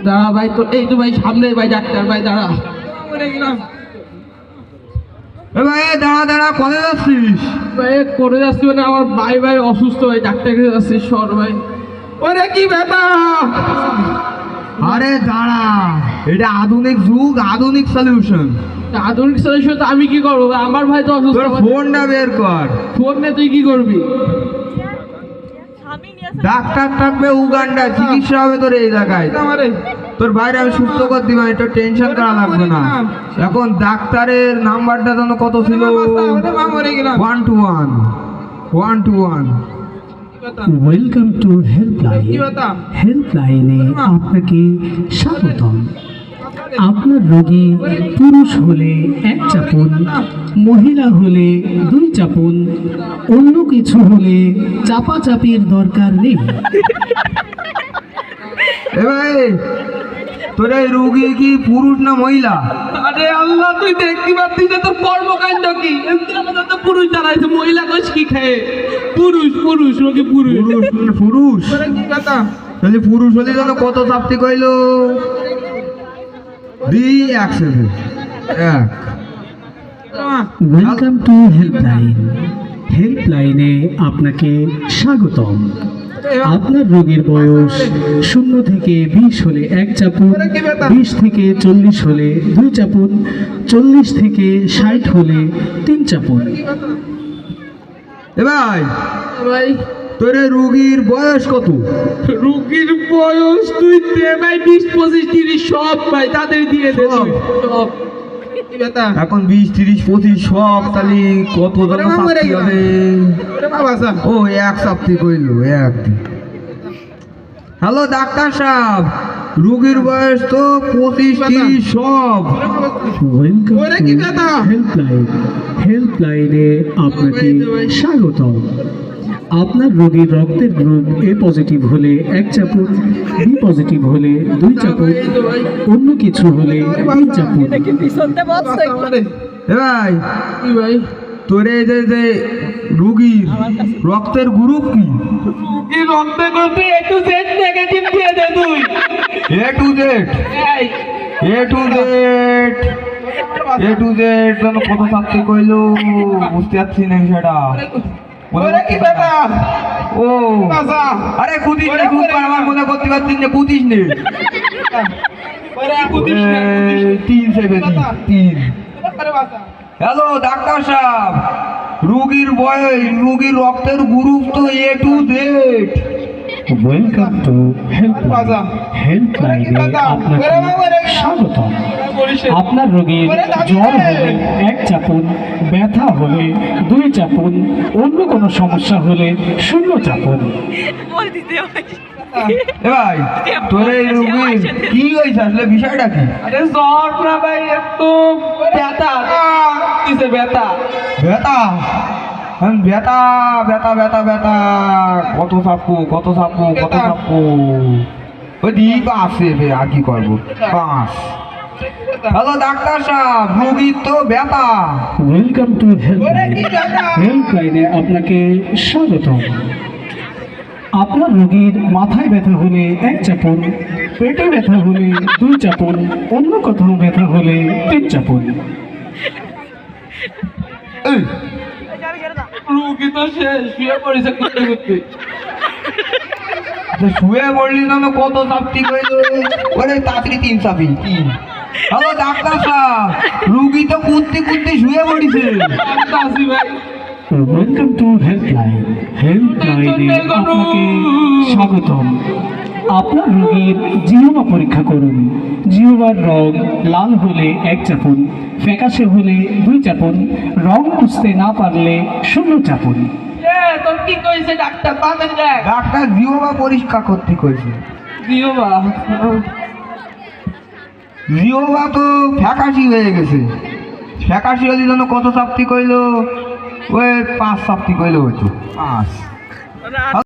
দাঁড়া ভাই, তো এই তো ভাই সামনে ভাই ডাক্তার ভাই, দাঁড়া। ভাই দাঁড়া দাঁড়া, কোথায় যাচ্ছিস? ভাই করে যাচ্ছি মানে আমার ভাই ভাই অসুস্থ ভাই, ডাক্তার কাছে যাচ্ছি, সর ভাই। ওরে কি ব্যাপার? আরে দাঁড়া, এটা আধুনিক যুগ, আধুনিক সলিউশন। আধুনিক সলিউশন তো আমি কি করবো ভাই? আমার ভাই তো অসুস্থ। তোর ফোনটা বের কর। ফোন নিয়ে তুই কি করবি? ডাক্তার থাকবে উগান্ডা, চিকিৎসা হবে তোর এই জায়গায়। তোর বাইরে আমি সুস্থ করে দিবা, এটা টেনশন করা লাগবে না। এখন ডাক্তারের নাম্বারটা যেন কত ছিল? 121 121। Welcome to helpline. হেল্পলাইনে আপনাকে স্বাগতম। আপনার রোগী পুরুষ হলে 1 চাপুন, মহিলা হলে 2 চাপুন, অন্য কিছু হলে চাপাচাপির দরকার নেই। এ ভাই, তোর এই রোগী কি পুরুষ না মহিলা? আরে আল্লাহ, তুই দেখতে পাচ্ছিস না তোর কর্মকাণ্ড কি? তো পুরুষ দাঁড়াইছে, মহিলা কইস কি খায়? পুরুষ পুরুষ রোগী পুরুষ। পুরুষ কি কথা? তাহলে পুরুষ হলে যেন কত চাপতি কইলো? 2 ওয়েলকাম টু হেল্পলাইন। হেল্পলাইনে আপনাকে স্বাগতম। আপনার রোগীর বয়স 0 থেকে 20 হলে 1 চাপুন, 20 থেকে 40 হলে 2 চাপুন, 40 থেকে 60 হলে 3 চাপুন। এ ভাই, ভাই তোর এই রোগীর বয়স কত? রোগীর বয়স তুই দে ভাই, 20 25 30 সব ভাই, তাদের দিয়ে দে তুই সব। কি কথা? এখন 20 30 25 সব, তাহলে কত জন চাপতি হবে? ও 1 চাপতি কইলো, 1। হ্যালো ডাক্তার সাহেব, রোগীর বয়স তো 25 30 সব। ওয়েলকাম ওরে টু কি কথা? হেল্পলাইন। হেল্পলাইনে আপনাকে স্বাগতম। আপনার রোগীর রক্তের গ্রুপ এ পজিটিভ হলে 1 চাপুন, বি পজিটিভ হলে 2 চাপুন, অন্য কিছু হলে 3 চাপুন। এ ভাই, কি ভাই? তোর এই যে রোগীর রক্তের গ্রুপ কি? কি রক্তে করতে একটু জেড নেগেটিভ দিয়ে দে তুই। A to Z, এই A to Z, A to Z যেন কত চাপতি কইলো? বুঝতে পারছি না সেটা। ওরে কি ব্যাপার? ও বাসা আরে কুদিস নে, খুব আমার মনে করতে পারছিস না, কুদিস নে। ওরে কুদিস না, কুদিস না। 3 হ্যালো ডাক্তার সাহেব, রোগীর বয়স, রোগীর রক্তের গ্রুপ তো A to Z। Welcome to helpline. হেল্পলাইনে আপনাকে স্বাগতম। আপনার রোগীর জ্বর হলে 1 চাপুন, ব্যথা হলে 2 চাপুন, অন্য কোনো সমস্যা হলে 0 চাপুন। এ ভাই, তোর এই রোগীর কি হয়েছে আসলে, বিষয়টা কি? আরে জ্বর না ভাই, একটু ব্যথা কিসে ব্যথা? ব্যথা, ব্যথা ব্যথা ব্যথা ব্যথা, কত চাপু কত চাপু কত চাপু। ওই দ্বীপ আছে রে, আর কি করবো? 5। হ্যালো ডাক্তার সাহেব, রোগীর তো ব্যথা। Welcome to helpline. হেল্পলাইনে আপনাকে স্বাগতম। আপনার রোগীর মাথায় ব্যথা হলে 1 চাপুন, পেটে ব্যথা হলে 2 চাপুন, অন্য কোথাও ব্যথা হলে 3 চাপুন। এই, রুগী তো শেষ, শুয়ে পড়েছে করতে করতে। তো শুয়ে পড়লি না, কত চাপতি কইলো? ওরে তাড়াতাড়ি 3 চাপি, 3। হ্যালো ডাক্তার সাহেব, রোগী তো কুদতে কুদতে শুয়ে পড়িছে। আমি আসি ভাই। Welcome to helpline. হেল্পলাইনে আপনাকে স্বাগতম। আপনার রোগীর জিহ্বা পরীক্ষা করুন। জিহ্বার রং লাল হলে 1 চাপুন, ফ্যাকাশে হলে 2 চাপুন, রং বুঝতে না পারলে 0 চাপুন। তোর কি কইছে ডাক্তার? তাড়াতাড়ি দেখ। ডাক্তার জিহ্বা পরিষ্কার করতে কইছে। দিও বা জিহ্বা তো ফ্যাকাশি হয়ে গেছে। ফ্যাকাশি হলে যেন কত চাপতি কইলো? ওই 5 চাপতি কইলো হয়তো, 5।